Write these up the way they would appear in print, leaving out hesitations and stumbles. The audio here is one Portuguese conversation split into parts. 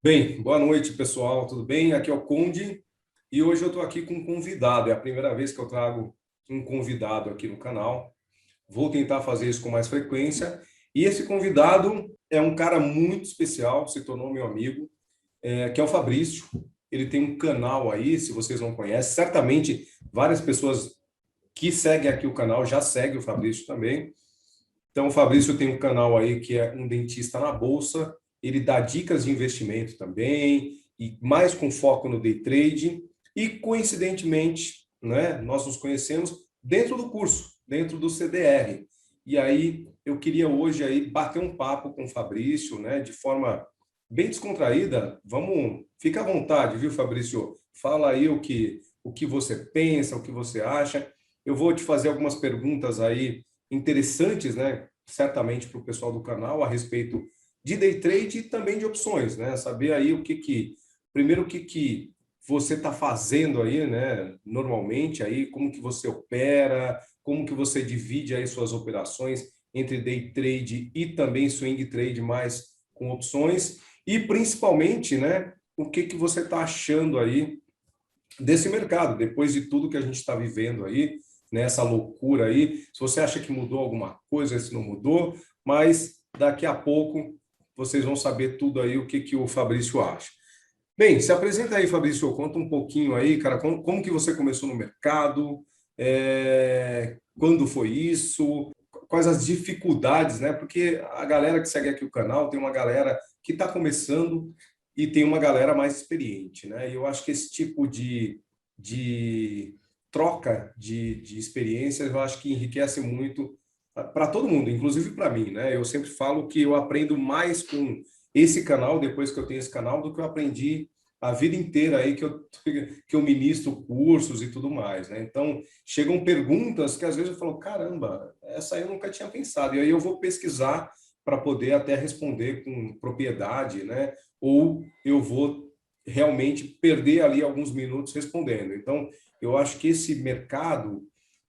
Bem, boa noite, pessoal. Tudo bem? Aqui é o Conde e hoje eu estou aqui com um convidado. É a primeira vez que eu trago um convidado aqui no canal. Vou tentar fazer isso com mais frequência. E esse convidado é um cara muito especial, se tornou meu amigo, que é o Fabrício. Ele tem um canal aí, se vocês não conhecem, certamente várias pessoas que seguem aqui o canal já seguem o Fabrício também. Então, o Fabrício tem um canal aí que é um dentista na bolsa. Ele dá dicas de investimento também, e mais com foco no day trade. E, coincidentemente, né, nós nos conhecemos dentro do curso, dentro do CDR. E aí, eu queria hoje aí bater um papo com o Fabrício, né, de forma bem descontraída. Vamos, fica à vontade, viu, Fabrício? Fala aí o que você pensa, o que você acha. Eu vou te fazer algumas perguntas aí interessantes, né? Certamente para o pessoal do canal a respeito de day trade e também de opções, né? Saber aí primeiro o que você está fazendo aí, né? Normalmente aí, como que você opera, como que você divide aí suas operações entre day trade e também swing trade mais com opções e principalmente, né? O que você está achando aí desse mercado, depois de tudo que a gente está vivendo aí, nessa loucura aí. Se você acha que mudou alguma coisa, se não mudou, mas daqui a pouco vocês vão saber tudo aí o que o Fabrício acha. Bem, se apresenta aí, Fabrício, conta um pouquinho aí, cara, como que você começou no mercado, quando foi isso, quais as dificuldades, né? Porque a galera que segue aqui o canal tem uma galera que está começando e tem uma galera mais experiente, né? E eu acho que esse tipo de troca de experiências, eu acho que enriquece muito para todo mundo, inclusive para mim, né? Eu sempre falo que eu aprendo mais com esse canal, depois que eu tenho esse canal, do que eu aprendi a vida inteira aí que eu ministro cursos e tudo mais, né? Então, chegam perguntas que às vezes eu falo, caramba, essa aí eu nunca tinha pensado. E aí eu vou pesquisar para poder até responder com propriedade, né? Ou eu vou realmente perder ali alguns minutos respondendo. Então, eu acho que esse mercado,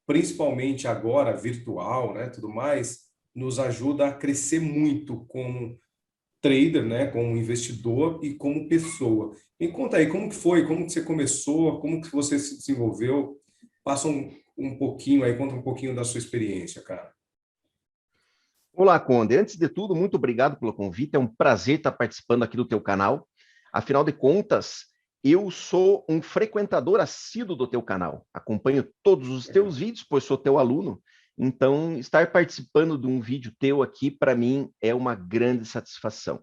principalmente agora virtual, né, tudo mais, nos ajuda a crescer muito como trader, né, como investidor e como pessoa. Me conta aí, como que foi? Como que você começou? Como que você se desenvolveu? Passa um pouquinho aí, conta um pouquinho da sua experiência, cara. Olá, Conde. Antes de tudo, muito obrigado pelo convite. É um prazer estar participando aqui do teu canal. Afinal de contas, eu sou um frequentador assíduo do teu canal. Acompanho todos os teus Legal. vídeos, pois sou teu aluno. Então, estar participando de um vídeo teu aqui, para mim, é uma grande satisfação.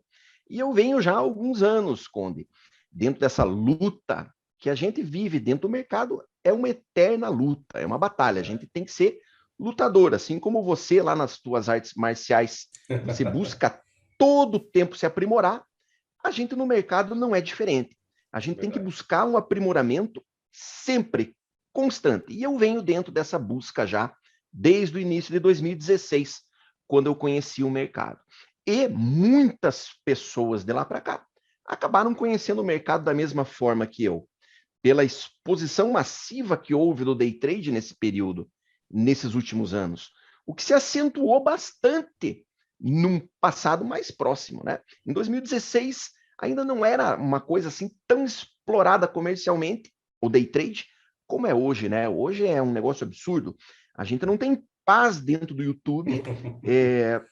E eu venho já há alguns anos, Conde, dentro dessa luta que a gente vive dentro do mercado. É uma eterna luta, é uma batalha. A gente tem que ser lutador, assim como você lá nas tuas artes marciais, você busca todo o tempo se aprimorar, a gente no mercado não é diferente. A gente tem que Verdade. buscar um aprimoramento sempre, constante. E eu venho dentro dessa busca já desde o início de 2016, quando eu conheci o mercado. E muitas pessoas de lá para cá acabaram conhecendo o mercado da mesma forma que eu, pela exposição massiva que houve do day trade nesse período, nesses últimos anos, o que se acentuou bastante num passado mais próximo, né? Em 2016 ainda não era uma coisa assim tão explorada comercialmente o day trade como é hoje, né? Hoje é um negócio absurdo. A gente não tem paz dentro do YouTube,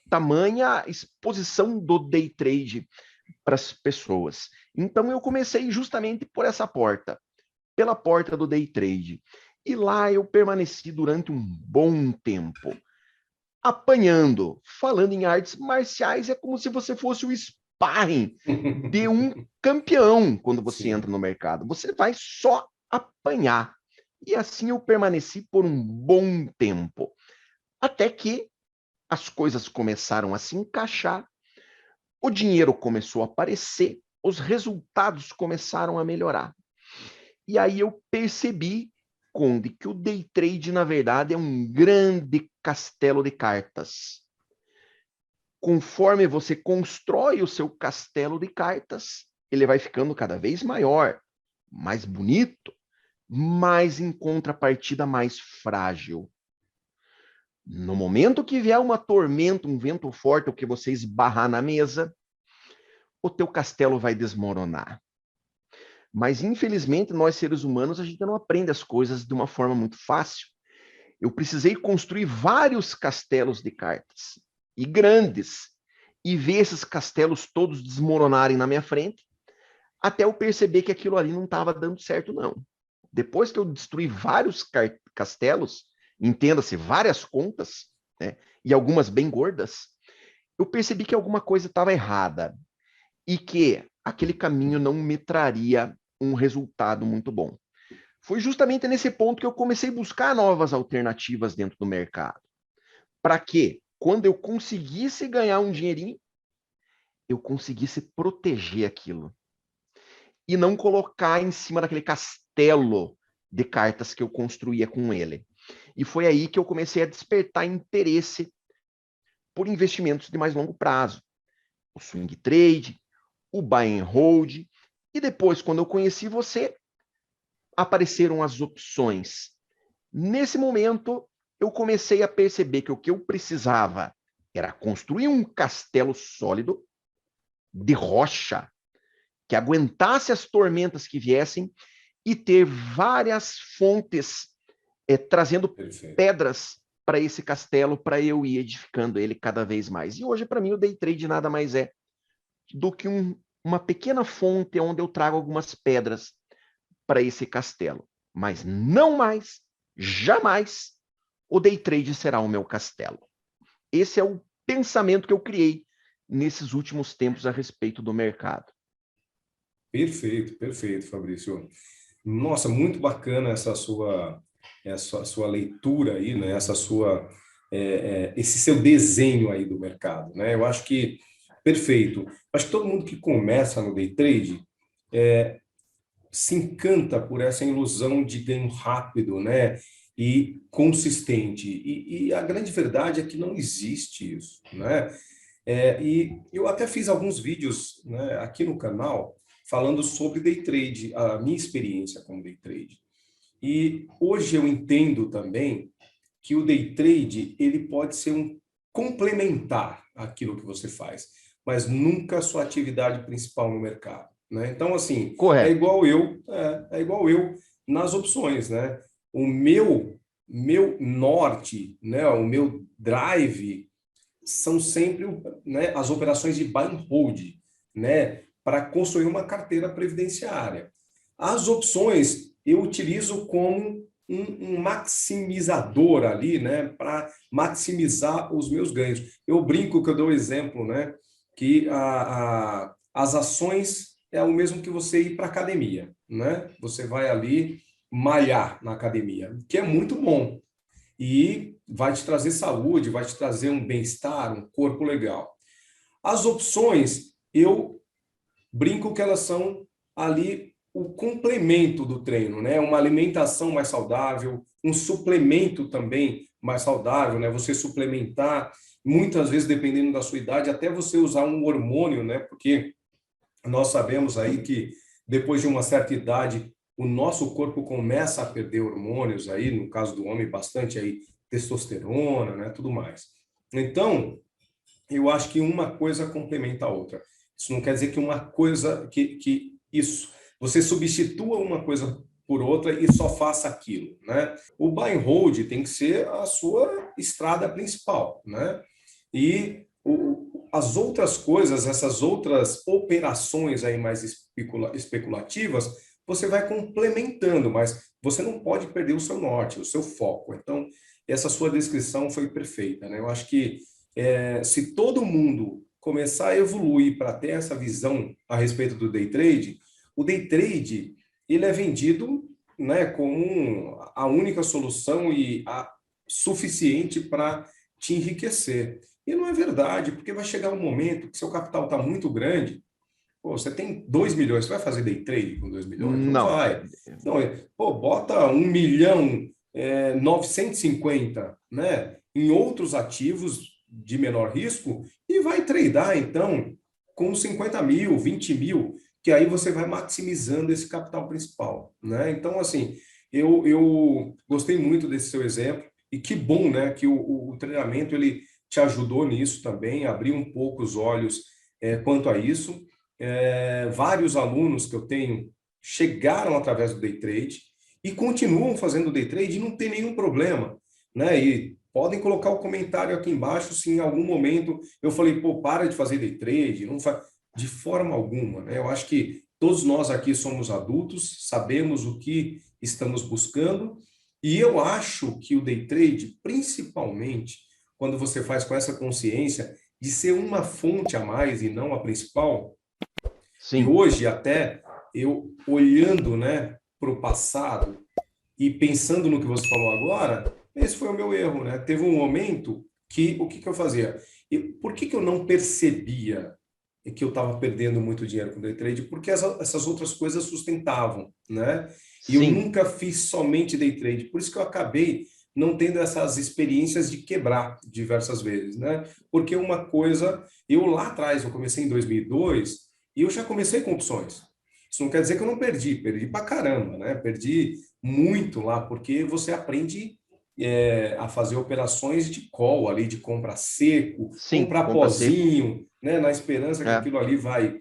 tamanha exposição do day trade para as pessoas. Então eu comecei justamente por essa porta, pela porta do day trade. E lá eu permaneci durante um bom tempo, apanhando. Falando em artes marciais, é como se você fosse o sparring de um campeão quando você entra Sim. no mercado. Você vai só apanhar. E assim eu permaneci por um bom tempo. Até que as coisas começaram a se encaixar, o dinheiro começou a aparecer, os resultados começaram a melhorar. E aí eu percebi, Conde, que o day trade, na verdade, é um grande castelo de cartas. Conforme você constrói o seu castelo de cartas, ele vai ficando cada vez maior, mais bonito, mas em contrapartida mais frágil. No momento que vier uma tormenta, um vento forte, ou que você esbarrar na mesa, o teu castelo vai desmoronar. Mas, infelizmente, nós seres humanos, a gente não aprende as coisas de uma forma muito fácil. Eu precisei construir vários castelos de cartas, e grandes, e ver esses castelos todos desmoronarem na minha frente, até eu perceber que aquilo ali não estava dando certo, não. Depois que eu destruí vários castelos, entenda-se, várias contas, né, e algumas bem gordas, eu percebi que alguma coisa estava errada e que aquele caminho não me traria um resultado muito bom. Foi justamente nesse ponto que eu comecei a buscar novas alternativas dentro do mercado. Para que, quando eu conseguisse ganhar um dinheirinho, eu conseguisse proteger aquilo. E não colocar em cima daquele castelo de cartas que eu construía com ele. E foi aí que eu comecei a despertar interesse por investimentos de mais longo prazo. O swing trade, o buy and hold. E depois, quando eu conheci você, apareceram as opções. Nesse momento, eu comecei a perceber que o que eu precisava era construir um castelo sólido, de rocha, que aguentasse as tormentas que viessem e ter várias fontes trazendo Perfeito. pedras para esse castelo, para eu ir edificando ele cada vez mais. E hoje, para mim, o day trade nada mais é do que uma pequena fonte onde eu trago algumas pedras para esse castelo. Mas não mais, jamais, o day trade será o meu castelo. Esse é o pensamento que eu criei nesses últimos tempos a respeito do mercado. Perfeito, perfeito, Fabrício. Nossa, muito bacana essa sua leitura aí, né? Esse seu desenho aí do mercado, né? Eu acho que perfeito. Acho que todo mundo que começa no day trade se encanta por essa ilusão de ganho rápido, né? E consistente. E a grande verdade é que não existe isso, né? E eu até fiz alguns vídeos, né, aqui no canal falando sobre day trade, a minha experiência com day trade. E hoje eu entendo também que o day trade ele pode ser um complementar àquilo que você faz, mas nunca a sua atividade principal no mercado, né? Então, assim, Correto. é igual eu nas opções, né? O meu norte, né, o meu drive são sempre, né, as operações de buy and hold, né, para construir uma carteira previdenciária. As opções eu utilizo como um maximizador ali, né, para maximizar os meus ganhos. Eu brinco que eu dou o exemplo, né, que as ações é o mesmo que você ir para a academia, né? Você vai ali malhar na academia, que é muito bom e vai te trazer saúde, vai te trazer um bem-estar, um corpo legal. As opções, eu brinco que elas são ali o complemento do treino, né? Uma alimentação mais saudável, um suplemento também mais saudável, né? Você suplementar, muitas vezes, dependendo da sua idade, até você usar um hormônio, né? Porque nós sabemos aí que depois de uma certa idade, o nosso corpo começa a perder hormônios aí, no caso do homem, bastante aí testosterona, né? Tudo mais. Então, eu acho que uma coisa complementa a outra. Isso não quer dizer que uma coisa, que isso, você substitua uma coisa por outra e só faça aquilo, né? O buy and hold tem que ser a sua estrada principal, né? E as outras coisas, essas outras operações aí mais especulativas, você vai complementando, mas você não pode perder o seu norte, o seu foco. Então, essa sua descrição foi perfeita, né? Eu acho que se todo mundo começar a evoluir para ter essa visão a respeito do day trade, o day trade ele é vendido, né, como a única solução e a suficiente para te enriquecer. E não é verdade, porque vai chegar um momento que seu capital está muito grande. Pô, você tem 2 milhões, você vai fazer day trade com 2 milhões? Não Não. vai. Não, pô, bota 1 milhão 950, né, em outros ativos de menor risco e vai tradar, então, com 50 mil, 20 mil, que aí você vai maximizando esse capital principal, né? Então, assim, eu gostei muito desse seu exemplo e que bom, né, que o treinamento ele te ajudou nisso também, abriu um pouco os olhos quanto a isso. vários alunos que eu tenho chegaram através do day trade e continuam fazendo day trade e não tem nenhum problema, né? E podem colocar o comentário aqui embaixo se em algum momento eu falei, pô, para de fazer day trade, não faz de forma alguma, né? Eu acho que todos nós aqui somos adultos, sabemos o que estamos buscando, e eu acho que o day trade, principalmente quando você faz com essa consciência de ser uma fonte a mais e não a principal, e Sim, hoje até eu olhando, né, para o passado e pensando no que você falou agora, esse foi o meu erro, né? Teve um momento que o que que eu fazia? E por que que eu não percebia que eu estava perdendo muito dinheiro com day trade? Porque essas outras coisas sustentavam, né? E eu sim, nunca fiz somente day trade. Por isso que eu acabei não tendo essas experiências de quebrar diversas vezes, né? Porque uma coisa, eu lá atrás, eu comecei em 2002 e eu já comecei com opções. Isso não quer dizer que eu não perdi, perdi pra caramba, né? Perdi muito lá, porque você aprende a fazer operações de call ali, de compra seco, sim, comprar compra seco. pozinho, né? Na esperança que É, aquilo ali vai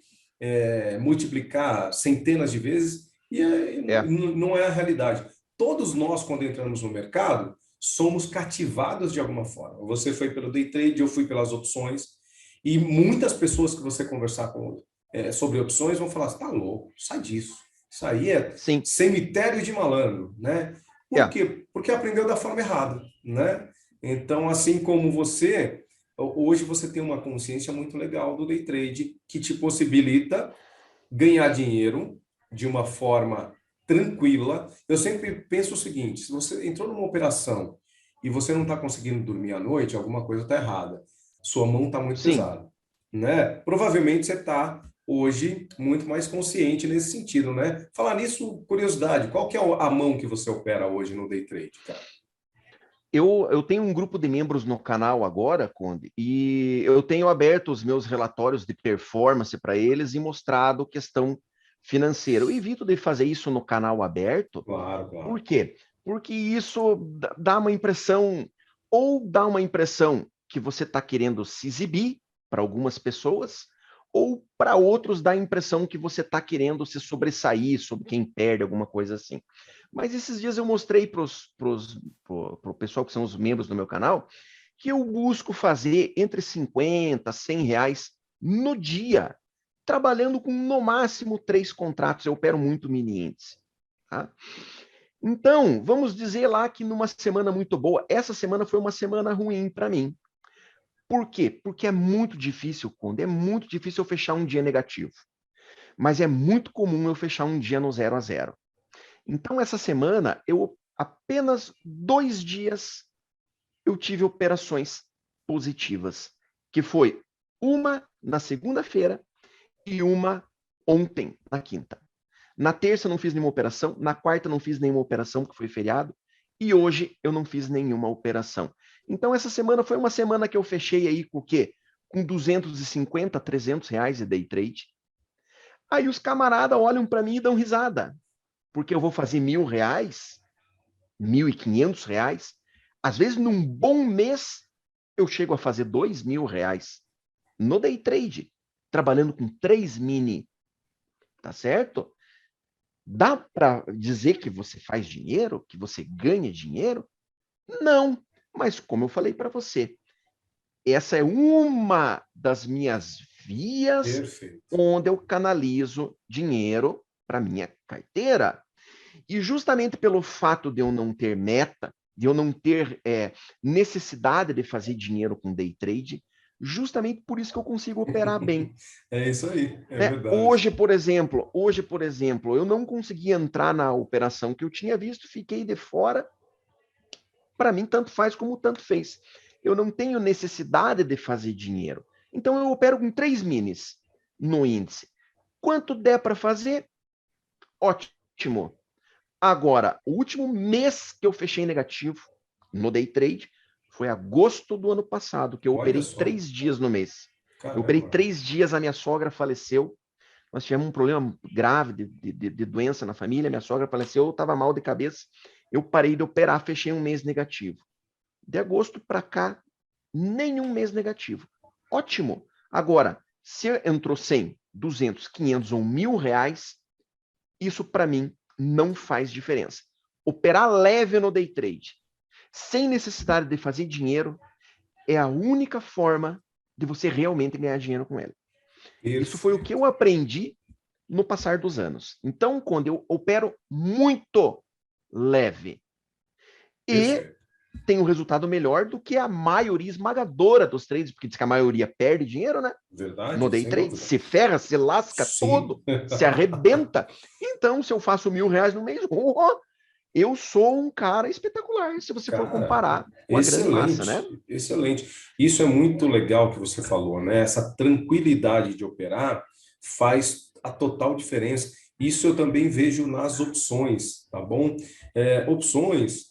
multiplicar centenas de vezes, e é, não é a realidade. Todos nós, quando entramos no mercado, somos cativados de alguma forma. Você foi pelo day trade, eu fui pelas opções, e muitas pessoas que você conversar com sobre opções vão falar, tá louco, sai disso. Isso aí é sim, cemitério de malandro, né? Por é. quê? Porque aprendeu da forma errada, né? Então, assim como você, hoje você tem uma consciência muito legal do day trade que te possibilita ganhar dinheiro de uma forma tranquila. Eu sempre penso o seguinte: se você entrou numa operação e você não está conseguindo dormir à noite, alguma coisa está errada. Sua mão está muito Sim, pesada, né? Provavelmente você está hoje muito mais consciente nesse sentido, né? Falar nisso, curiosidade, qual que é a mão que você opera hoje no day trade, cara? eu tenho um grupo de membros no canal agora, Conde, e eu tenho aberto os meus relatórios de performance para eles e mostrado questão financeira. Eu evito de fazer isso no canal aberto. Claro, Por claro. quê? Porque isso dá uma impressão, ou dá uma impressão que você está querendo se exibir para algumas pessoas, ou para outros dá a impressão que você está querendo se sobressair sobre quem perde, alguma coisa assim. Mas esses dias eu mostrei para o pessoal que são os membros do meu canal que eu busco fazer entre 50 a 100 reais no dia, trabalhando com no máximo 3 contratos. Eu opero muito mini índice. Tá? Então, vamos dizer lá que numa semana muito boa, essa semana foi uma semana ruim para mim. Por quê? Porque é muito difícil, Conde, é muito difícil eu fechar um dia negativo. Mas é muito comum eu fechar um dia no 0 a 0. Então, essa semana, eu apenas 2 dias eu tive operações positivas, que foi uma na segunda-feira e uma ontem, na quinta. Na terça eu não fiz nenhuma operação, na quarta eu não fiz nenhuma operação, porque foi feriado, e hoje eu não fiz nenhuma operação. Então essa semana foi uma semana que eu fechei aí com o quê? Com 250, 300 reais de day trade. Aí os camaradas olham para mim e dão risada, porque eu vou fazer 1.000 reais, 1.500 reais. Às vezes, num bom mês, eu chego a fazer 2.000 reais no day trade, trabalhando com 3 mini, tá certo? Dá para dizer que você faz dinheiro, que você ganha dinheiro? Não, mas como eu falei para você, essa é uma das minhas vias Perfeito. onde eu canalizo dinheiro para minha carteira. E justamente pelo fato de eu não ter meta, de eu não ter necessidade de fazer dinheiro com day trade, justamente por isso que eu consigo operar bem. É isso aí, é Né? verdade. Hoje, por exemplo, eu não consegui entrar na operação que eu tinha visto, fiquei de fora. Para mim, tanto faz como tanto fez. Eu não tenho necessidade de fazer dinheiro. Então, eu opero com 3 minis no índice. Quanto der para fazer, ótimo. Agora, o último mês que eu fechei negativo no day trade foi agosto do ano passado, que eu Olha operei só, 3 dias no mês. Eu operei caramba. 3 dias, a minha sogra faleceu. Nós tivemos um problema grave de doença na família, minha sogra faleceu, eu estava mal de cabeça. Eu parei de operar, fechei um mês negativo. De agosto para cá, nenhum mês negativo. Ótimo. Agora, Se entrou 100, 200, 500 ou R$ 1.000, isso para mim não faz diferença. Operar leve no day trade, sem necessidade de fazer dinheiro, é a única forma de você realmente ganhar dinheiro com ele. Isso foi o que eu aprendi no passar dos anos. Então, quando eu opero muito leve e tem um resultado melhor do que a maioria esmagadora dos trades, porque diz que a maioria perde dinheiro, né? Verdade, no day trade, se ferra, se lasca todo, se arrebenta. Então, se eu faço R$ 1.000 no mês, eu sou um cara espetacular, se você for comparar com a grande massa, né? Excelente. Isso é muito legal que você falou, né? Essa tranquilidade de operar faz a total diferença. Isso eu também vejo nas opções, tá bom? Opções,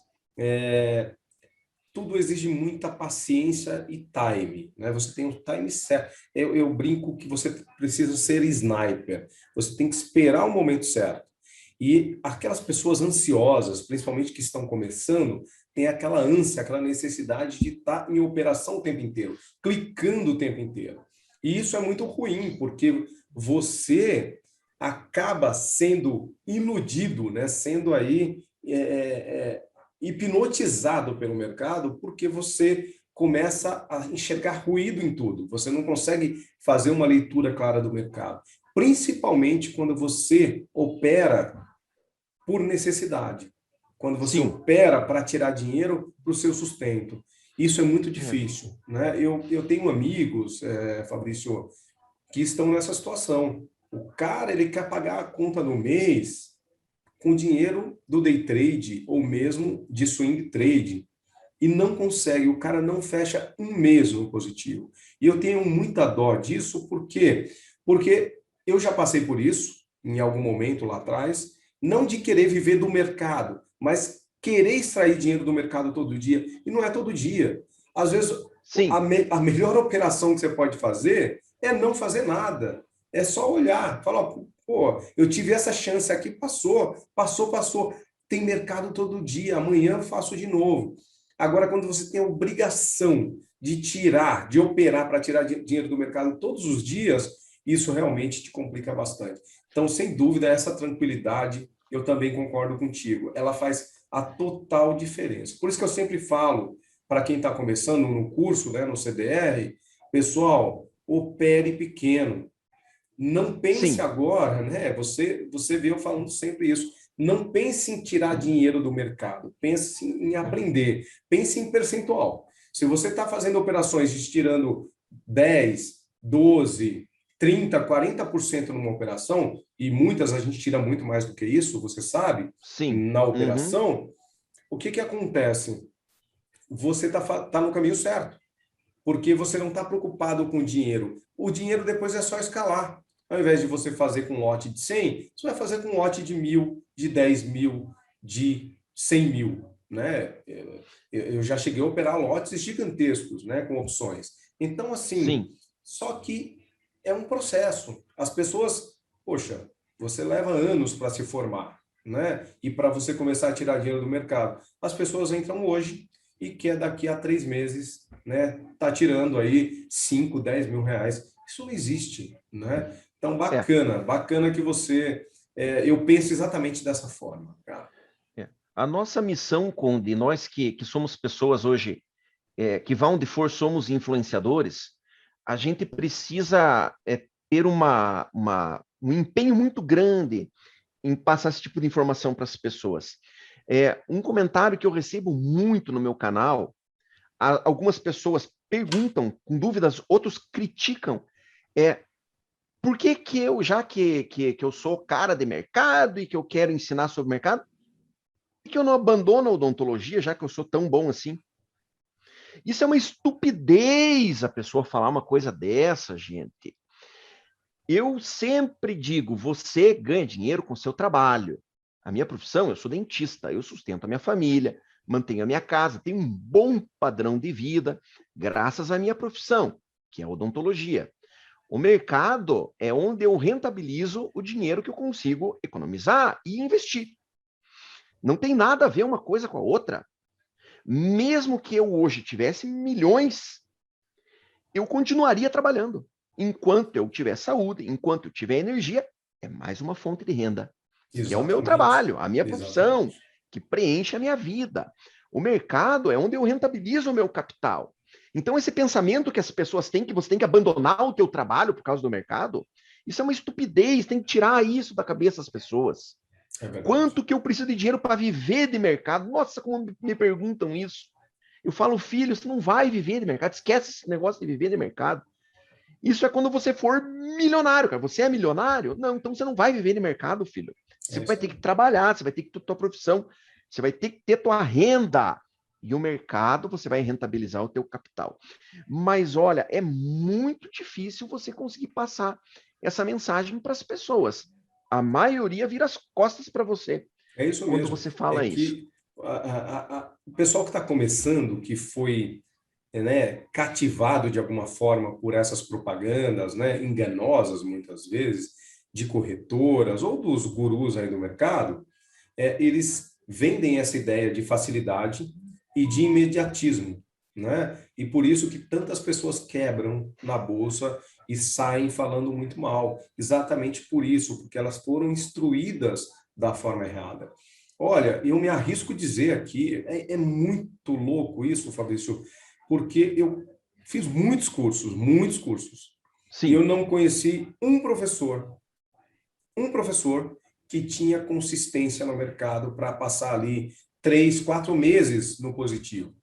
tudo exige muita paciência e time, né? Você tem um time certo. Eu brinco que você precisa ser sniper. Você tem que esperar o momento certo. E aquelas pessoas ansiosas, principalmente que estão começando, têm aquela ânsia, aquela necessidade de estar em operação o tempo inteiro, clicando o tempo inteiro. E isso é muito ruim, porque você acaba sendo iludido, né? Sendo aí hipnotizado pelo mercado, porque você começa a enxergar ruído em tudo. Você não consegue fazer uma leitura clara do mercado, principalmente quando você opera por necessidade, quando você opera para tirar dinheiro para o seu sustento. Isso é muito difícil, né? Eu tenho amigos, Fabrício, que estão nessa situação. O cara, ele quer pagar a conta no mês com dinheiro do day trade ou mesmo de swing trade e não consegue, o cara não fecha um mês no positivo. E eu tenho muita dó disso, por quê? Porque eu já passei por isso em algum momento lá atrás, não de querer viver do mercado, mas querer extrair dinheiro do mercado todo dia, e não é todo dia. Às vezes, a melhor operação que você pode fazer é não fazer nada. É só olhar, falar, pô, eu tive essa chance aqui, passou. Tem mercado todo dia, amanhã eu faço de novo. Agora, quando você tem a obrigação de operar para tirar dinheiro do mercado todos os dias, isso realmente te complica bastante. Então, sem dúvida, essa tranquilidade, eu também concordo contigo. Ela faz a total diferença. Por isso que eu sempre falo, para quem está começando no curso, né, no CDR, pessoal, opere pequeno. Não pense agora, né? Você vê eu falando sempre isso. Não pense em tirar dinheiro do mercado. Pense em aprender. Pense em percentual. Se você está fazendo operações tirando 10, 12, 30, 40% numa operação, e muitas a gente tira muito mais do que isso, você sabe, na operação, o que acontece? Você tá no caminho certo, porque você não está preocupado com o dinheiro. O dinheiro depois é só escalar. Ao invés de você fazer com um lote de 100, você vai fazer com um lote de 1.000, de 10.000, de 100.000. Né? Eu já cheguei a operar lotes gigantescos, né, com opções. Então, assim, só que é um processo. As pessoas, poxa, você leva anos para se formar, né? E para você começar a tirar dinheiro do mercado. As pessoas entram hoje e quer daqui a 3 meses, né, tá tirando aí 5, 10 mil reais. Isso não existe, né? Então, bacana que você... eu penso exatamente dessa forma, cara. A nossa missão, Conde, nós que somos pessoas hoje, que vão onde for, somos influenciadores, a gente precisa ter um empenho muito grande em passar esse tipo de informação para as pessoas. Um comentário que eu recebo muito no meu canal, algumas pessoas perguntam com dúvidas, outros criticam, por que eu, já que eu sou cara de mercado e que eu quero ensinar sobre mercado, por que eu não abandono a odontologia, já que eu sou tão bom assim? Isso é uma estupidez, a pessoa falar uma coisa dessa, gente. Eu sempre digo, você ganha dinheiro com seu trabalho. A minha profissão, eu sou dentista, eu sustento a minha família, mantenho a minha casa, tenho um bom padrão de vida, graças à minha profissão, que é a odontologia. O mercado é onde eu rentabilizo o dinheiro que eu consigo economizar e investir. Não tem nada a ver uma coisa com a outra. Mesmo que eu hoje tivesse milhões, eu continuaria trabalhando. Enquanto eu tiver saúde, enquanto eu tiver energia, é mais uma fonte de renda, que é o meu Exatamente. trabalho, a minha profissão, Exatamente. que preenche a minha vida. O mercado é onde eu rentabilizo o meu capital. Então, esse pensamento que as pessoas têm, que você tem que abandonar o teu trabalho por causa do mercado, isso é uma estupidez, tem que tirar isso da cabeça das pessoas. É verdade. Quanto que eu preciso de dinheiro para viver de mercado? Nossa, como me perguntam isso. Eu falo, filho, você não vai viver de mercado, esquece esse negócio de viver de mercado. Isso é quando você for milionário, cara. Você é milionário? Não, então você não vai viver de mercado, filho. Você É vai isso ter que aí. trabalhar, você vai ter que ter tua profissão, você vai ter que ter tua renda. E o mercado, você vai rentabilizar o teu capital. Mas olha, é muito difícil você conseguir passar essa mensagem para as pessoas. A maioria vira as costas para você É isso quando mesmo. você É fala isso. que o pessoal que está começando, que foi, né, cativado de alguma forma por essas propagandas, né, enganosas muitas vezes, de corretoras ou dos gurus aí do mercado, eles vendem essa ideia de facilidade e de imediatismo, né? E por isso que tantas pessoas quebram na bolsa e saem falando muito mal. Exatamente por isso, porque elas foram instruídas da forma errada. Olha, eu me arrisco dizer aqui, é muito louco isso, Fabrício, porque eu fiz muitos cursos, e eu Sim. não conheci um professor que tinha consistência no mercado para passar ali 3, 4 meses no positivo.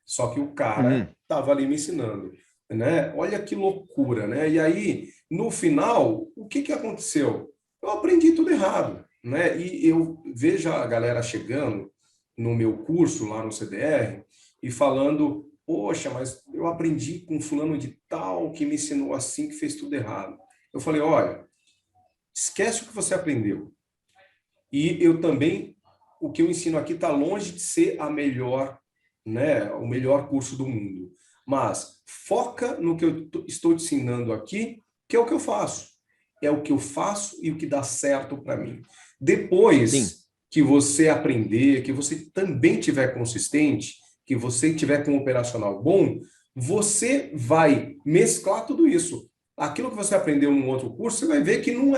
Só que o cara Uhum. estava ali me ensinando, né? Olha que loucura, né? E aí, no final, o que que aconteceu? Eu aprendi tudo errado, né? E eu vejo a galera chegando no meu curso lá no CDR e falando: poxa, mas eu aprendi com fulano de tal que me ensinou assim, que fez tudo errado. Eu falei: olha, esquece o que você aprendeu. E eu também, o que eu ensino aqui está longe de ser a melhor, né, o melhor curso do mundo. Mas foca no que eu estou te ensinando aqui, que é o que eu faço. É o que eu faço e o que dá certo para mim. Sim. Depois que você aprender, que você também tiver consistente, que você tiver com um operacional bom, você vai mesclar tudo isso. Aquilo que você aprendeu num outro curso, você vai ver que não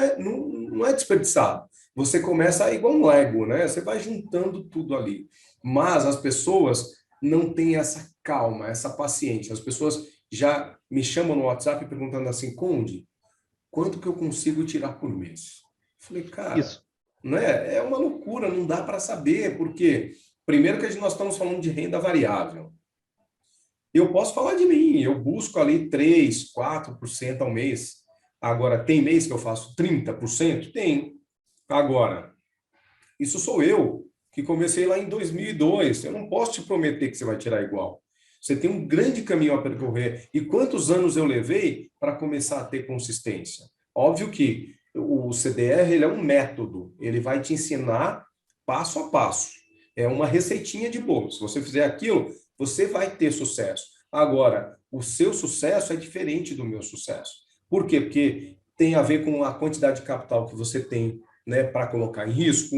é desperdiçado. Você começa igual um Lego, né? Você vai juntando tudo ali. Mas as pessoas não têm essa calma, essa paciência. As pessoas já me chamam no WhatsApp perguntando assim: Conde, quanto que eu consigo tirar por mês? Eu falei: cara, Isso. né? É uma loucura, não dá para saber, porque primeiro que nós estamos falando de renda variável. Eu posso falar de mim, eu busco ali 3, 4% ao mês. Agora, tem mês que eu faço 30%? Tem. Agora, isso sou eu, que comecei lá em 2002. Eu não posso te prometer que você vai tirar igual. Você tem um grande caminho a percorrer. E quantos anos eu levei para começar a ter consistência? Óbvio que o CDR ele é um método. Ele vai te ensinar passo a passo. É uma receitinha de bolo. Se você fizer aquilo, você vai ter sucesso. Agora, o seu sucesso é diferente do meu sucesso. Por quê? Porque tem a ver com a quantidade de capital que você tem, né, para colocar em risco,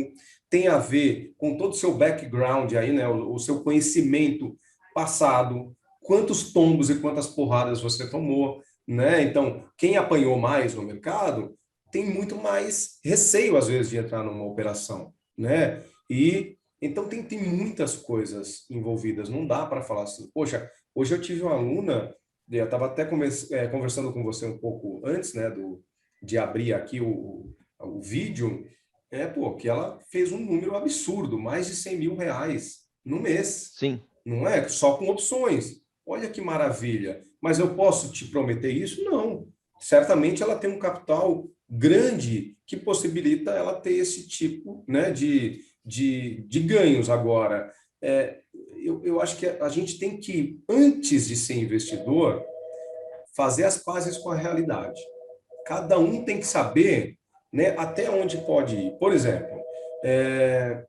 tem a ver com todo o seu background aí, né, o seu conhecimento passado, quantos tombos e quantas porradas você tomou, né? Então, quem apanhou mais no mercado tem muito mais receio às vezes de entrar numa operação, né? E então tem muitas coisas envolvidas. Não dá para falar assim, poxa, hoje eu tive uma aluna, eu estava até conversando com você um pouco antes, né, de abrir aqui o vídeo, pô, que ela fez um número absurdo, mais de 100 mil reais no mês, Sim. não é? Só com opções. Olha que maravilha. Mas eu posso te prometer isso? Não. Certamente ela tem um capital grande que possibilita ela ter esse tipo, né, de ganhos. Agora, eu acho que a gente tem que, antes de ser investidor, fazer as pazes com a realidade. Cada um tem que saber, né, até onde pode ir. Por exemplo,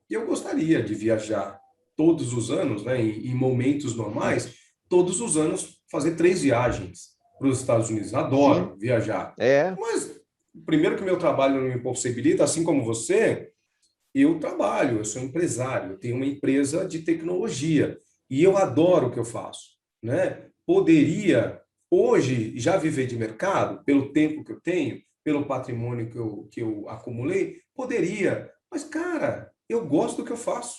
eu gostaria de viajar todos os anos, né, em momentos normais, todos os anos fazer 3 viagens para os Estados Unidos. Sim. Adoro viajar. É. Mas, primeiro que o meu trabalho não me possibilita, assim como você, eu trabalho, eu sou empresário, eu tenho uma empresa de tecnologia e eu adoro o que eu faço, né? Poderia Hoje, já viver de mercado, pelo tempo que eu tenho, pelo patrimônio que eu acumulei, poderia. Mas, cara, eu gosto do que eu faço.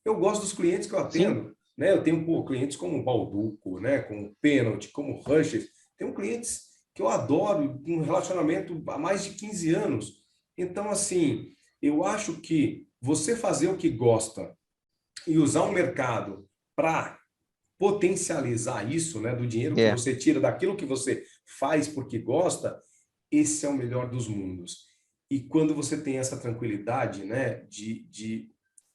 Eu gosto dos clientes que eu Sim, atendo. Né? Eu tenho clientes como o Balduco, né? Como o Pênalti, como o Rushes. Tenho clientes que eu adoro, um relacionamento há mais de 15 anos. Então, assim, eu acho que você fazer o que gosta e usar o mercado para potencializar isso, né, do dinheiro que é. você tira daquilo que você faz porque gosta, esse é o melhor dos mundos. E quando você tem essa tranquilidade, né, de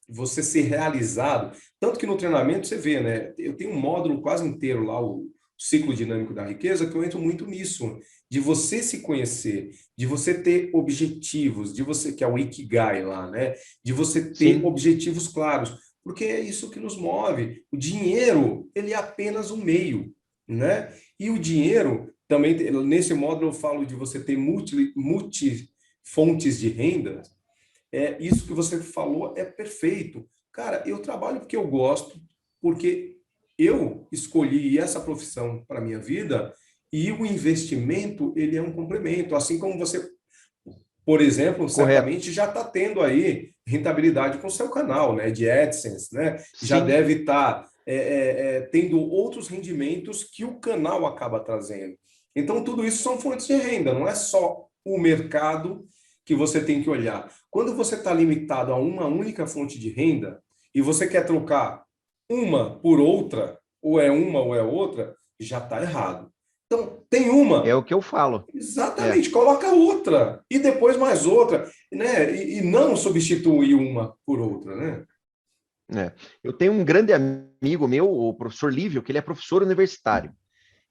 você ser realizado, tanto que no treinamento você vê, né, eu tenho um módulo quase inteiro lá, o ciclo dinâmico da riqueza, que eu entro muito nisso, de você se conhecer, de você ter objetivos, de você, que é o Ikigai lá, né, de você ter Sim, objetivos claros, porque é isso que nos move. O dinheiro, ele é apenas um meio, né? E o dinheiro, também, nesse módulo eu falo de você ter multi fontes de renda. Isso que você falou é perfeito. Cara, eu trabalho porque eu gosto, porque eu escolhi essa profissão para minha vida e o investimento, ele é um complemento. Assim como você, por exemplo, correto. certamente já está tendo aí rentabilidade com o seu canal, né, de AdSense, né? Já Sim, deve estar tendo outros rendimentos que o canal acaba trazendo. Então, tudo isso são fontes de renda, não é só o mercado que você tem que olhar. Quando você está limitado a uma única fonte de renda e você quer trocar uma por outra, ou é uma ou é outra, já está errado. Então, tem é uma, o que eu falo. É, exatamente, coloca outra e depois mais outra, né? E não substituir uma por outra, né? é. Eu tenho um grande amigo meu, o professor Lívio, que ele é professor universitário.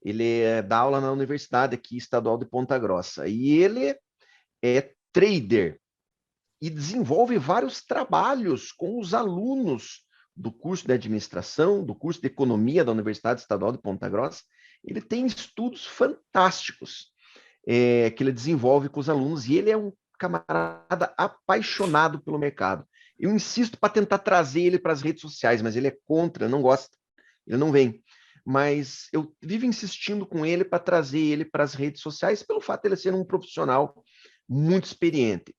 Ele dá aula na Universidade aqui estadual de Ponta Grossa. E ele é trader e desenvolve vários trabalhos com os alunos do curso de administração, do curso de economia da Universidade Estadual de Ponta Grossa. Ele tem estudos fantásticos que ele desenvolve com os alunos e ele é um camarada apaixonado pelo mercado. Eu insisto para tentar trazer ele para as redes sociais, mas ele é contra, não gosta, ele não vem. Mas eu vivo insistindo com ele para trazer ele para as redes sociais, pelo fato de ele ser um profissional muito experiente.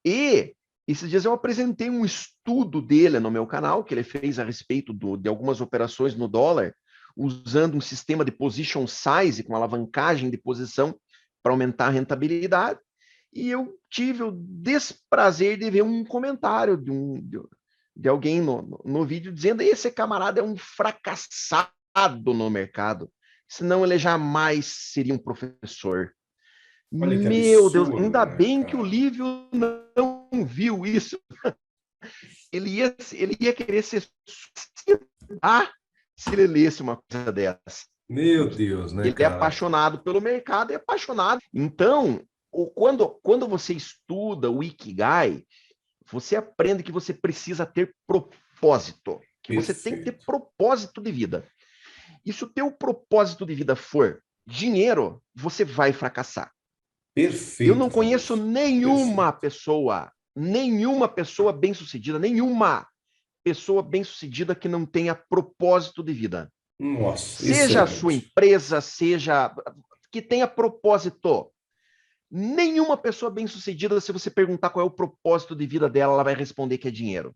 E esses dias eu apresentei um estudo dele no meu canal, que ele fez a respeito de algumas operações no dólar, usando um sistema de position size, com alavancagem de posição, para aumentar a rentabilidade. E eu tive o desprazer de ver um comentário de alguém no vídeo dizendo que esse camarada é um fracassado no mercado, senão ele jamais seria um professor. Olha que Meu Deus, absurdo, ainda né, bem que o cara? Lívio não viu isso. Ele ia querer se suicidar se ele lesse uma coisa dessa. Meu Deus, né, Ele é cara? apaixonado pelo mercado, é apaixonado. Então, quando você estuda o Ikigai, você aprende que você precisa ter propósito, que você tem que ter Perfeito. propósito de vida. E se o teu propósito de vida for dinheiro, você vai fracassar. Eu não Perfeito, conheço Fabrício. Perfeito. nenhuma pessoa bem-sucedida, nenhuma pessoa bem-sucedida que não tenha propósito de vida. Nossa, Seja a sua excelente. empresa, seja que tenha propósito. Nenhuma pessoa bem-sucedida, se você perguntar qual é o propósito de vida dela, ela vai responder que é dinheiro.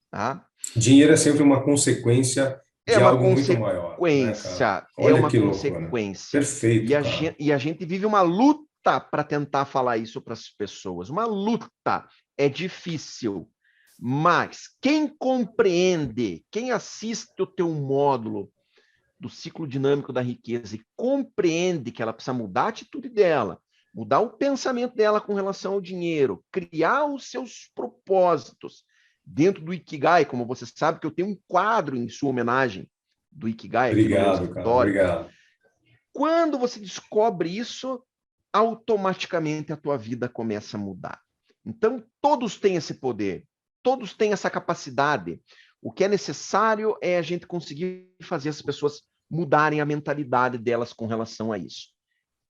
Tá? Dinheiro é sempre uma consequência É de uma algo muito maior, né, cara? consequência, é Olha uma que loucura. consequência. Perfeito, E a cara. gente, e a gente vive uma luta para tentar falar isso para as pessoas. Uma luta. É difícil. Mas quem compreende, quem assiste o teu módulo do ciclo dinâmico da riqueza e compreende que ela precisa mudar a atitude dela, mudar o pensamento dela com relação ao dinheiro, criar os seus propósitos dentro do Ikigai, como você sabe que eu tenho um quadro em sua homenagem do Ikigai aqui no meu Obrigado, cara. escritório. Obrigado. Quando você descobre isso, automaticamente a tua vida começa a mudar. Então, todos têm esse poder, todos têm essa capacidade. O que é necessário é a gente conseguir fazer as pessoas mudarem a mentalidade delas com relação a isso.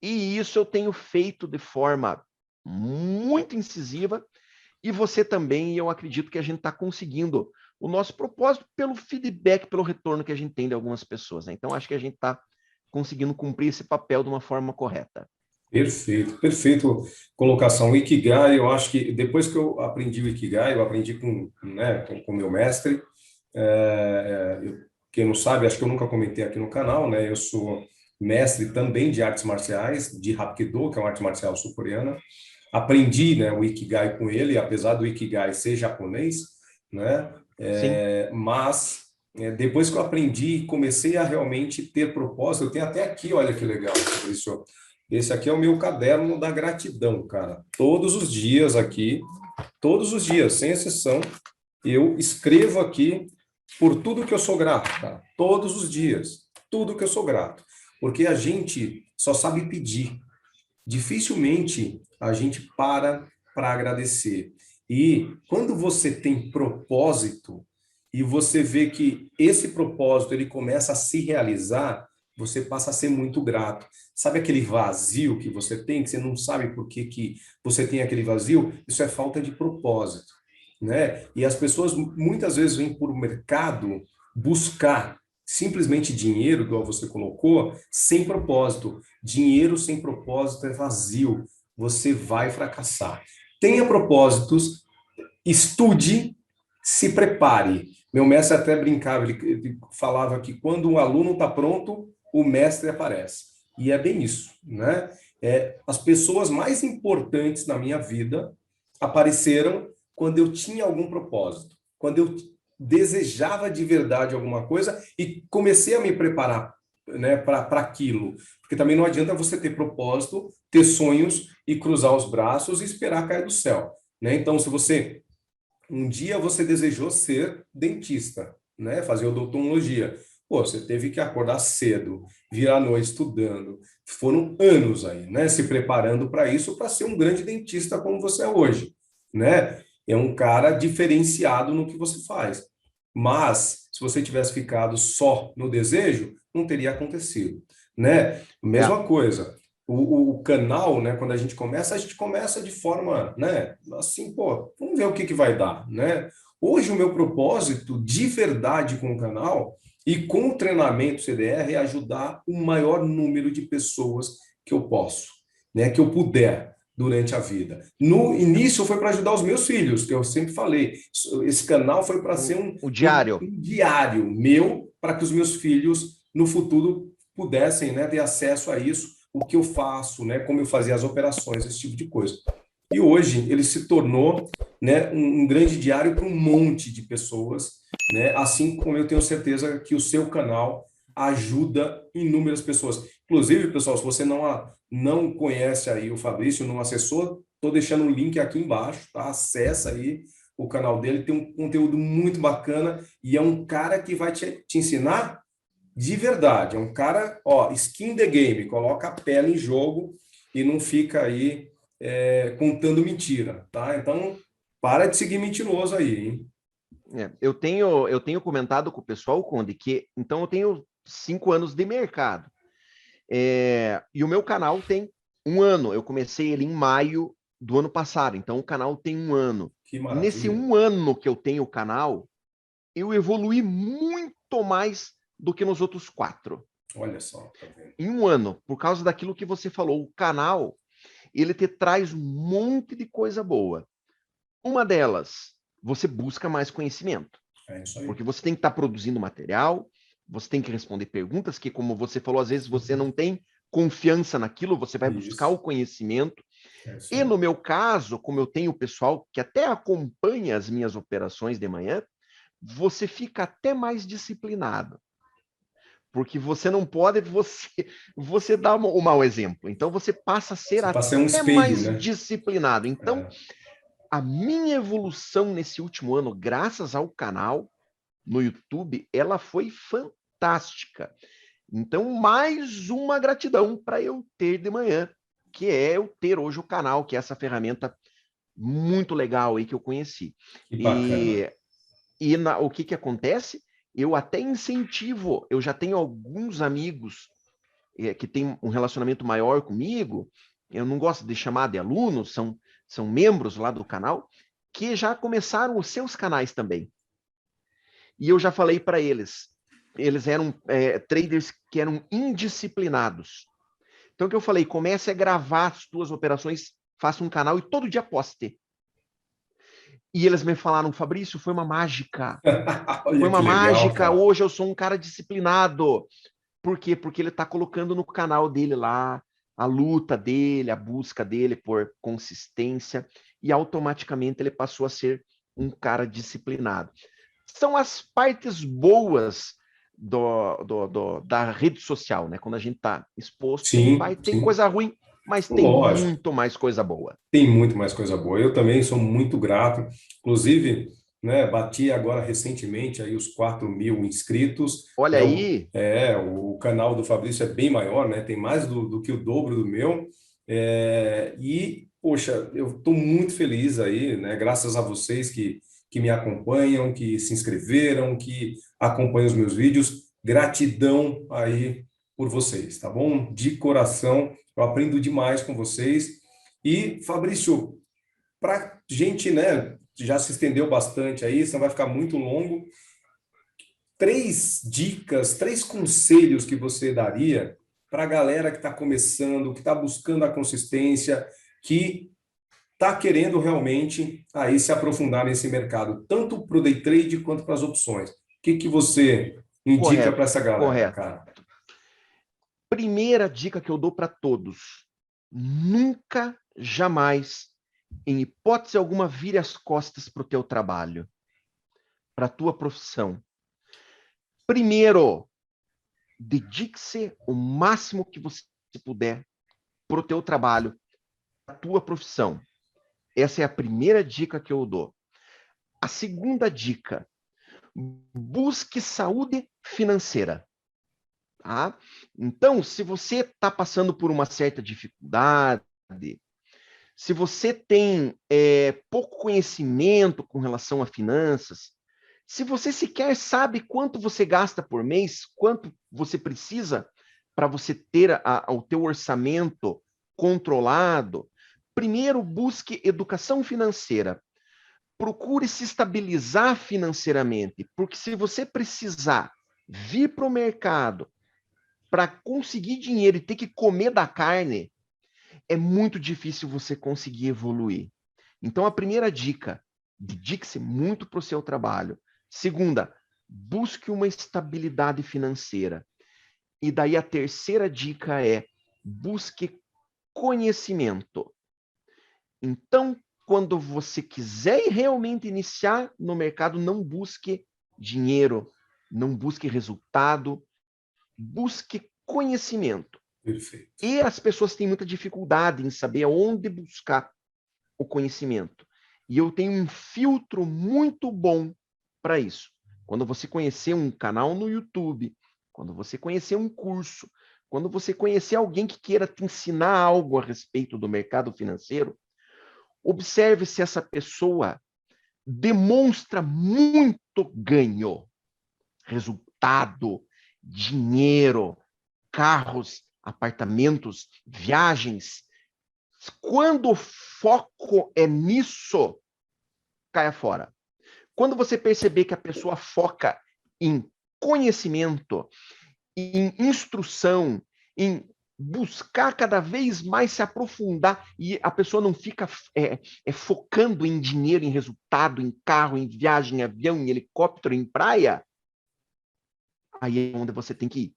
E isso eu tenho feito de forma muito incisiva, e você também, e eu acredito que a gente está conseguindo o nosso propósito pelo feedback, pelo retorno que a gente tem de algumas pessoas. Né? Então, acho que a gente está conseguindo cumprir esse papel de uma forma correta. Perfeito, perfeito colocação. O Ikigai, eu acho que depois que eu aprendi o Ikigai, eu aprendi com, né, com meu mestre. Quem não sabe, acho que eu nunca comentei aqui no canal, né? Eu sou mestre também de artes marciais, de Hapkido, que é uma arte marcial sul-coreana. Aprendi, né, o Ikigai com ele, apesar do Ikigai ser japonês, né? Sim. Mas depois que eu aprendi, comecei a realmente ter propósito. Eu tenho até aqui, olha que legal, Fabrício. Esse aqui é o meu caderno da gratidão, cara. Todos os dias aqui, todos os dias, sem exceção, eu escrevo aqui por tudo que eu sou grato, cara. Todos os dias, tudo que eu sou grato. Porque a gente só sabe pedir. Dificilmente a gente para agradecer. E quando você tem propósito e você vê que esse propósito ele começa a se realizar, você passa a ser muito grato. Sabe aquele vazio que você tem, que você não sabe por que você tem aquele vazio? Isso é falta de propósito, né? E as pessoas muitas vezes vêm por mercado buscar simplesmente dinheiro, igual você colocou, sem propósito. Dinheiro sem propósito é vazio. Você vai fracassar. Tenha propósitos, estude, se prepare. Meu mestre até brincava, ele falava que quando um aluno está pronto, o mestre aparece. E é bem isso, né? As pessoas mais importantes na minha vida apareceram quando eu tinha algum propósito, quando eu desejava de verdade alguma coisa e comecei a me preparar, né, para aquilo. Porque também não adianta você ter propósito, ter sonhos e cruzar os braços e esperar cair do céu, né? Então, se você um dia você desejou ser dentista, né? Fazer odontologia. Pô, você teve que acordar cedo, vir à noite estudando. Foram anos aí, né? Se preparando para isso, para ser um grande dentista como você é hoje, né? É um cara diferenciado no que você faz. Mas, se você tivesse ficado só no desejo, não teria acontecido, né? É. Mesma coisa. O canal, né, quando a gente começa de forma, né, assim, pô, vamos ver o que vai dar, né? Hoje o meu propósito de verdade com o canal e com o treinamento CDR é ajudar o maior número de pessoas que eu posso, né, que eu puder durante a vida. No início foi para ajudar os meus filhos, que eu sempre falei. Esse canal foi para ser O diário. um diário meu para que os meus filhos no futuro pudessem, né, ter acesso a isso, o que eu faço, né, como eu fazia as operações, esse tipo de coisa. E hoje ele se tornou, né, um grande diário para um monte de pessoas, né, assim como eu tenho certeza que o seu canal ajuda inúmeras pessoas. Inclusive, pessoal, se você não conhece aí o Fabrício, não acessou, estou deixando o link aqui embaixo, tá? Acessa aí o canal dele, tem um conteúdo muito bacana e é um cara que vai te ensinar de verdade. É um cara, ó, skin the game, coloca a pele em jogo e não fica aí contando mentira, tá? Então, para de seguir mentiroso aí, hein? Eu tenho comentado com o pessoal, Conde, que então eu tenho 5 anos de mercado. E o meu canal tem 1 ano. Eu comecei ele em maio do ano passado, então o canal tem 1 ano. Que Nesse maravilha. 1 ano que eu tenho o canal, eu evolui muito mais do que nos outros 4. Olha só, tá vendo? Em 1 ano, por causa daquilo que você falou, o canal, ele te traz um monte de coisa boa. Uma delas, você busca mais conhecimento, É isso aí. porque você tem que estar produzindo material, você tem que responder perguntas que, como você falou, às vezes você não tem confiança naquilo, você vai buscar o Isso, conhecimento. é isso E aí. no meu caso, como eu tenho o pessoal que até acompanha as minhas operações de manhã, você fica até mais disciplinado. Porque você não pode, você dá o mau exemplo. Então você passa a ser Você passa a ser um até espelho, mais né? disciplinado. Então, É, a minha evolução nesse último ano, graças ao canal no YouTube, ela foi fantástica. Então, mais uma gratidão para eu ter de manhã, que é eu ter hoje o canal, que é essa ferramenta muito legal aí que eu conheci. que bacana. E o que acontece? Eu até incentivo, eu já tenho alguns amigos que têm um relacionamento maior comigo, eu não gosto de chamar de alunos, são membros lá do canal, que já começaram os seus canais também. E eu já falei para eles, eles eram traders que eram indisciplinados. Então, o que eu falei, comece a gravar as tuas operações, faça um canal e todo dia poste. E eles me falaram, Fabrício, foi uma mágica. Foi Olha que uma legal, mágica. cara. Hoje eu sou um cara disciplinado. Por quê? Porque ele está colocando no canal dele lá a luta dele, a busca dele por consistência, e automaticamente ele passou a ser um cara disciplinado. São as partes boas da rede social, né? Quando a gente está exposto, Sim, tem sim. coisa ruim, mas tem Lógico. muito mais coisa boa. Tem muito mais coisa boa. Eu também sou muito grato. Inclusive, né, bati agora recentemente aí os 4.000 inscritos. Olha aí, O canal do Fabrício é bem maior, né? Tem mais do que o dobro do meu. E, poxa, eu estou muito feliz aí, né? Graças a vocês que me acompanham, que se inscreveram, que acompanham os meus vídeos. Gratidão aí por vocês, tá bom? De coração, eu aprendo demais com vocês. E, Fabrício, para gente, né, já se estendeu bastante aí, senão vai ficar muito longo. 3 dicas, 3 conselhos que você daria para a galera que está começando, que está buscando a consistência, que está querendo realmente aí se aprofundar nesse mercado, tanto para o day trade quanto para as opções. O que você indica para correto, essa galera, correto. cara? Primeira dica que eu dou para todos: nunca, jamais, em hipótese alguma, vire as costas para o teu trabalho, para a tua profissão. Primeiro, dedique-se o máximo que você puder para o teu trabalho, para a tua profissão. Essa é a primeira dica que eu dou. A segunda dica: busque saúde financeira. Tá? Então, se você está passando por uma certa dificuldade, se você tem pouco conhecimento com relação a finanças, se você sequer sabe quanto você gasta por mês, quanto você precisa para você ter o teu orçamento controlado, primeiro busque educação financeira. Procure se estabilizar financeiramente, porque se você precisar vir para o mercado para conseguir dinheiro e ter que comer da carne, é muito difícil você conseguir evoluir. Então, a primeira dica: dedique-se muito para o seu trabalho. Segunda, busque uma estabilidade financeira. E daí a terceira dica é: busque conhecimento. Então, quando você quiser realmente iniciar no mercado, não busque dinheiro, não busque resultado, busque conhecimento. Perfeito. E as pessoas têm muita dificuldade em saber onde buscar o conhecimento. E eu tenho um filtro muito bom para isso. Quando você conhecer um canal no YouTube, quando você conhecer um curso, quando você conhecer alguém que queira te ensinar algo a respeito do mercado financeiro, observe se essa pessoa demonstra muito ganho, resultado, dinheiro, carros, apartamentos, viagens. Quando o foco é nisso, caia fora. Quando você perceber que a pessoa foca em conhecimento, em instrução, em buscar cada vez mais se aprofundar, e a pessoa não fica focando em dinheiro, em resultado, em carro, em viagem, em avião, em helicóptero, em praia, aí é onde você tem que ir.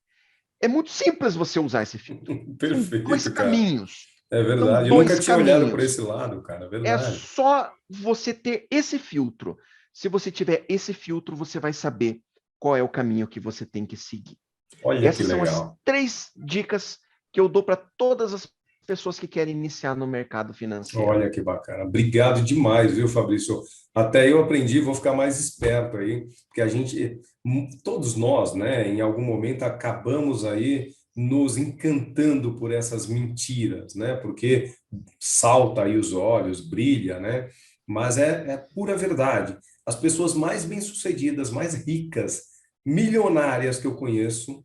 É muito simples você usar esse filtro. São dois Perfeito, cara. caminhos. É São verdade. Eu nunca dois tinha olhado por caminhos. esse lado, cara. É É verdade. só você ter esse filtro. Se você tiver esse filtro, você vai saber qual é o caminho que você tem que seguir. Olha que Essas são as legal. 3 dicas que eu dou para todas as pessoas que querem iniciar no mercado financeiro. Olha que bacana. Obrigado demais, viu, Fabrício? Até eu aprendi, vou ficar mais esperto aí, porque a gente, todos nós, né, em algum momento acabamos aí nos encantando por essas mentiras, né? Porque salta aí os olhos, brilha, né? Mas é pura verdade. As pessoas mais bem-sucedidas, mais ricas, milionárias que eu conheço,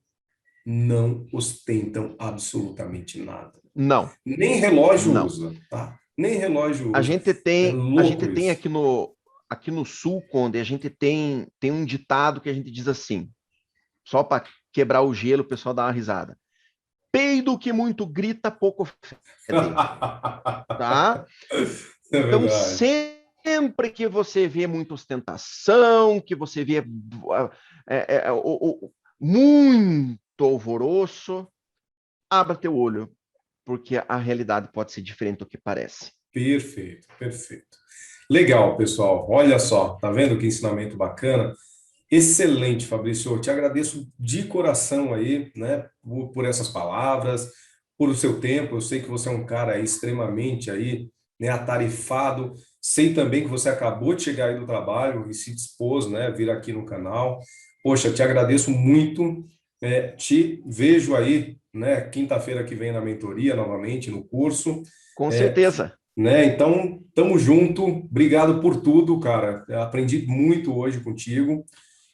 não ostentam absolutamente nada. Não, Nem relógio não. usa, tá? Nem relógio A usa. gente É tem, a louco gente tem isso. aqui no Sul, Conde, a gente tem um ditado que a gente diz assim: Só para quebrar o gelo, o pessoal dá uma risada. Peido que muito grita, pouco fede, tá? É Então, verdade. sempre que você vê muita ostentação, que você vê muito alvoroço, abra teu olho, porque a realidade pode ser diferente do que parece. Perfeito, perfeito. Legal, pessoal. Olha só, tá vendo que ensinamento bacana? Excelente, Fabrício. Eu te agradeço de coração aí, né, por essas palavras, por o seu tempo. Eu sei que você é um cara aí extremamente aí, né, atarefado. Sei também que você acabou de chegar aí do trabalho e se dispôs, né, a vir aqui no canal. Poxa, te agradeço muito. Te vejo aí, né, quinta-feira que vem na mentoria novamente no curso. Com É, certeza. né? Então, tamo junto. Obrigado por tudo, cara. Eu aprendi muito hoje contigo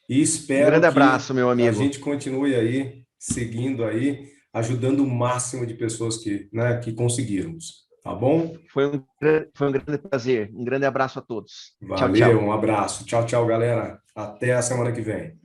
e Um espero grande que abraço, meu a amigo. gente continue aí seguindo aí, ajudando o máximo de pessoas que, né, que conseguirmos. Tá bom? Foi um grande prazer. Um grande abraço a todos. Tchau, Valeu, tchau. um abraço. Tchau, tchau, galera. Até a semana que vem.